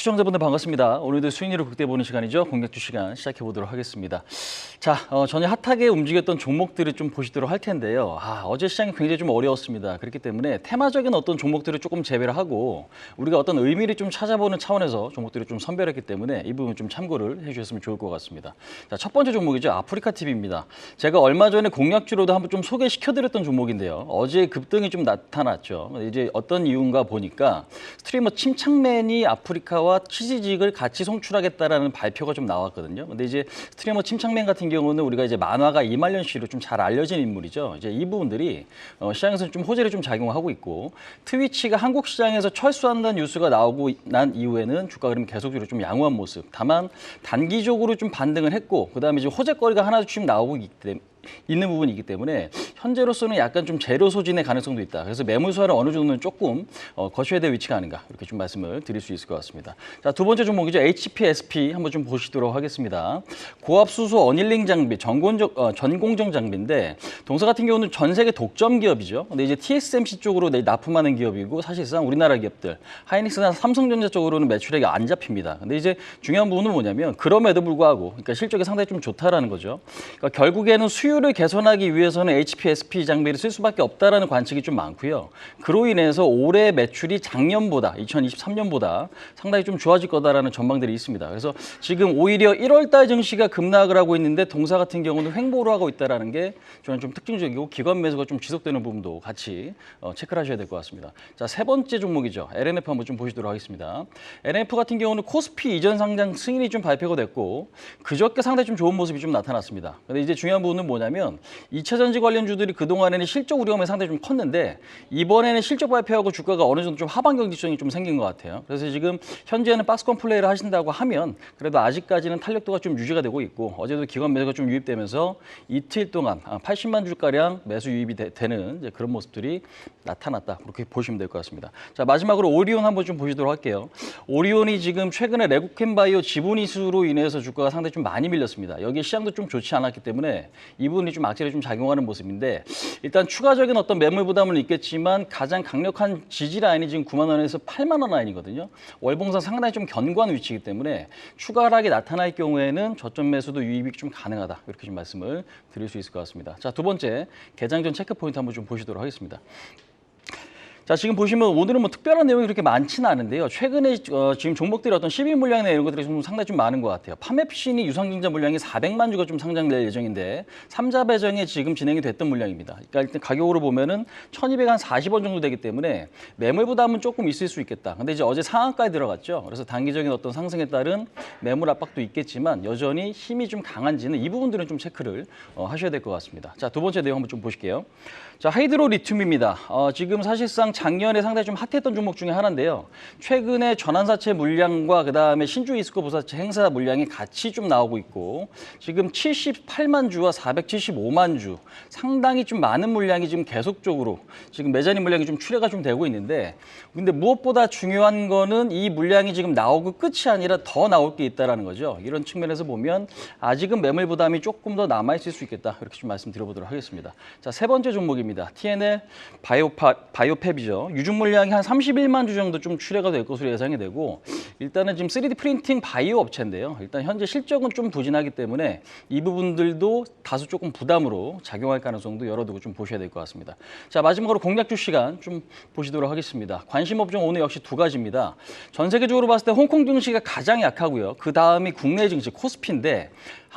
시청자분들 반갑습니다. 오늘도 수익률을 극대보는 시간이죠. 공략주 시간 시작해 보도록 하겠습니다. 자, 전에 핫하게 움직였던 종목들을 좀 보시도록 할 텐데요. 어제 시장이 굉장히 좀 어려웠습니다. 그렇기 때문에 테마적인 어떤 종목들을 조금 제외를 하고 우리가 어떤 의미를 좀 찾아보는 차원에서 종목들을 좀 선별했기 때문에 이 부분 좀 참고를 해주셨으면 좋을 것 같습니다. 자, 첫 번째 종목이죠. 아프리카 TV입니다. 제가 얼마 전에 공략주로도 한번 좀 소개시켜드렸던 종목인데요. 어제 급등이 좀 나타났죠. 이제 어떤 이유인가 보니까 스트리머 침착맨이 아프리카와 치즈직을 같이 송출하겠다라는 발표가 좀 나왔거든요. 근데 이제 스트리머 침착맨 같은 경우는 우리가 이제 만화가 이말년 씨로 좀 잘 알려진 인물이죠. 이제 이 부분들이 시장에서 좀 호재를 좀 작용하고 있고 트위치가 한국 시장에서 철수한다는 뉴스가 나오고 난 이후에는 주가 흐름이 계속적으로 좀 양호한 모습. 다만 단기적으로 좀 반등을 했고 그다음에 이제 호재거리가 하나씩 나오고 있는 부분이기 때문에 현재로서는 약간 좀 재료 소진의 가능성도 있다. 그래서 매물 소화를 어느 정도는 조금 거쳐야 될 위치가 아닌가 이렇게 좀 말씀을 드릴 수 있을 것 같습니다. 자, 두 번째 종목이죠. HPSP 한번 좀 보시도록 하겠습니다. 고압수소 어닐링 장비, 전공정 장비인데 동사 같은 경우는 전 세계 독점 기업이죠. 근데 이제 TSMC 쪽으로 납품하는 기업이고 사실상 우리나라 기업들 하이닉스나 삼성전자 쪽으로는 매출액이 안 잡힙니다. 근데 이제 중요한 부분은 뭐냐면 그럼에도 불구하고 그러니까 실적이 상당히 좀 좋다라는 거죠. 그러니까 결국에는 수율을 개선하기 위해서는 HPSP 장비를 쓸 수밖에 없다라는 관측이 좀 많고요. 그로 인해서 올해 매출이 작년보다 2023년보다 상당히 좀 좋아질 거다라는 전망들이 있습니다. 그래서 지금 오히려 1월 달 증시가 급락을 하고 있는데 동사 같은 경우는 횡보를 하고 있다라는 게 저는 좀 특징적이고 기관 매수가 좀 지속되는 부분도 같이 체크를 하셔야 될 것 같습니다. 자, 세 번째 종목이죠. LNF 한번 좀 보시도록 하겠습니다. LNF 같은 경우는 코스피 이전 상장 승인이 좀 발표가 됐고 그저께 상당히 좀 좋은 모습이 좀 나타났습니다. 근데 이제 중요한 부분은 뭐냐면 2차 전지 관련주들이 그동안에는 실적 우려감이 상당히 좀 컸는데 이번에는 실적 발표하고 주가가 어느 정도 좀 하방 경직성이 좀 생긴 것 같아요. 그래서 지금 현재는 박스권 플레이를 하신다고 하면 그래도 아직까지는 탄력도가 좀 유지가 되고 있고 어제도 기관 매수가 좀 유입되면서 이틀 동안 80만 주가량 매수 유입이 되는 이제 그런 모습들이 나타났다. 그렇게 보시면 될 것 같습니다. 자, 마지막으로 오리온 한번 좀 보시도록 할게요. 오리온이 지금 최근에 레고캠바이오 지분 이슈로 인해서 주가가 상당히 좀 많이 밀렸습니다. 여기에 시장도 좀 좋지 않았기 때문에 이 부분이 좀 악재를 좀 작용하는 모습인데 일단 추가적인 어떤 매물 부담은 있겠지만 가장 강력한 지지 라인이 지금 9만 원에서 8만 원 라인이거든요. 월봉상 상당히 좀 견고한 위치이기 때문에 추가 하락이 나타날 경우에는 저점 매수도 유입이 좀 가능하다. 이렇게 좀 말씀을 드릴 수 있을 것 같습니다. 자, 두 번째 개장 전 체크 포인트 한번 좀 보시도록 하겠습니다. 자, 지금 보시면 오늘은 뭐 특별한 내용이 그렇게 많지는 않은데요. 최근에 지금 종목들이 어떤 12 물량이나 이런 것들이 좀 상당히 좀 많은 것 같아요. 판매피신이 유상증자 물량이 400만 주가 좀 상장될 예정인데 3자 배정이 지금 진행이 됐던 물량입니다. 그러니까 일단 가격으로 보면은 1,240원 정도 되기 때문에 매물 부담은 조금 있을 수 있겠다. 근데 이제 어제 상한가에 들어갔죠. 그래서 단기적인 어떤 상승에 따른 매물 압박도 있겠지만 여전히 힘이 좀 강한지는 이 부분들은 좀 체크를 하셔야 될 것 같습니다. 자, 두 번째 내용 한번 좀 보실게요. 자, 하이드로 리튬입니다. 지금 사실상 작년에 상당히 좀 핫했던 종목 중에 하나인데요. 최근에 전환사채 물량과 그다음에 신주 이스코 부사채 행사 물량이 같이 좀 나오고 있고 지금 78만 주와 475만 주 상당히 좀 많은 물량이 지금 계속적으로 지금 매자린 물량이 좀 출회가 좀 되고 있는데 근데 무엇보다 중요한 거는 이 물량이 지금 나오고 끝이 아니라 더 나올 게 있다라는 거죠. 이런 측면에서 보면 아직은 매물 부담이 조금 더 남아 있을 수 있겠다. 이렇게 좀 말씀드려보도록 하겠습니다. 자, 세 번째 종목입니다. TNL 바이오팹이죠. 유중 물량이 한 31만 주 정도 좀 출회가 될 것으로 예상이 되고 일단은 지금 3D 프린팅 바이오 업체인데요. 일단 현재 실적은 좀 부진하기 때문에 이 부분들도 다소 조금 부담으로 작용할 가능성도 열어두고 좀 보셔야 될 것 같습니다. 자, 마지막으로 공략주 시간 좀 보시도록 하겠습니다. 관심 업종 오늘 역시 두 가지입니다. 전 세계적으로 봤을 때 홍콩 증시가 가장 약하고요. 그 다음이 국내 증시 코스피인데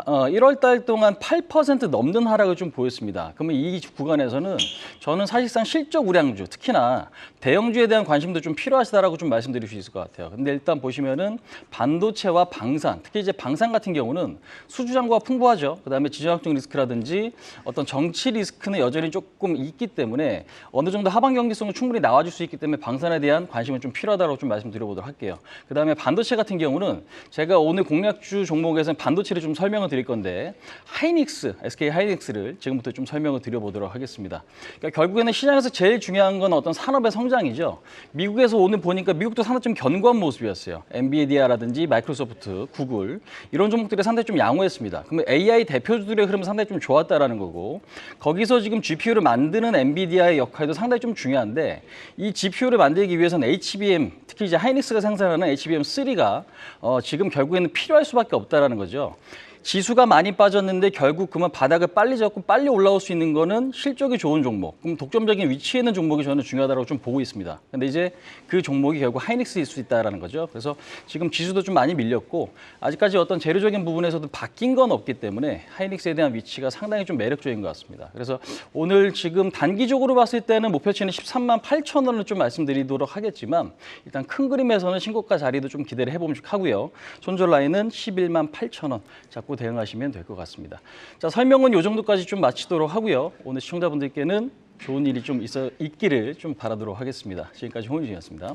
1월 달 동안 8% 넘는 하락을 좀 보였습니다. 그러면 이 구간에서는 저는 사실상 실적 우량주, 특히나 대형주에 대한 관심도 좀 필요하시다라고 좀 말씀드릴 수 있을 것 같아요. 근데 일단 보시면은 반도체와 방산, 특히 이제 방산 같은 경우는 수주 잔고가 풍부하죠. 그다음에 지정학적 리스크라든지 어떤 정치 리스크는 여전히 조금 있기 때문에 어느 정도 하방 경기성은 충분히 나와줄 수 있기 때문에 방산에 대한 관심은 좀 필요하다고 좀 말씀드려보도록 할게요. 그다음에 반도체 같은 경우는 제가 오늘 공략주 종목에서는 반도체를 좀 설명을 설명을 드릴 건데 하이닉스, SK 하이닉스를 지금부터 좀 설명을 드려보도록 하겠습니다. 그러니까 결국에는 시장에서 제일 중요한 건 어떤 산업의 성장이죠. 미국에서 오늘 보니까 미국도 상당히 좀 견고한 모습이었어요. 엔비디아라든지 마이크로소프트, 구글 이런 종목들이 상당히 좀 양호했습니다. 그러면 AI 대표주들의 흐름은 상당히 좀 좋았다라는 거고 거기서 지금 GPU를 만드는 엔비디아의 역할도 상당히 좀 중요한데 이 GPU를 만들기 위해서는 HBM, 특히 이제 하이닉스가 생산하는 HBM3가 지금 결국에는 필요할 수밖에 없다라는 거죠. 지수가 많이 빠졌는데 결국 그만 바닥을 빨리 잡고 빨리 올라올 수 있는 거는 실적이 좋은 종목, 그럼 독점적인 위치에 있는 종목이 저는 중요하다고 좀 보고 있습니다. 근데 이제 그 종목이 결국 하이닉스일 수 있다라는 거죠. 그래서 지금 지수도 좀 많이 밀렸고 아직까지 어떤 재료적인 부분에서도 바뀐 건 없기 때문에 하이닉스에 대한 위치가 상당히 좀 매력적인 것 같습니다. 그래서 오늘 지금 단기적으로 봤을 때는 목표치는 13만 8천 원을 좀 말씀드리도록 하겠지만 일단 큰 그림에서는 신고가 자리도 좀 기대를 해봄직하고요. 손절 라인은 11만 8천 원 잡고 대응하시면 될 것 같습니다. 자, 설명은 이 정도까지 좀 마치도록 하고요. 오늘 시청자분들께는 좋은 일이 좀 있기를 좀 바라도록 하겠습니다. 지금까지 홍윤준이었습니다.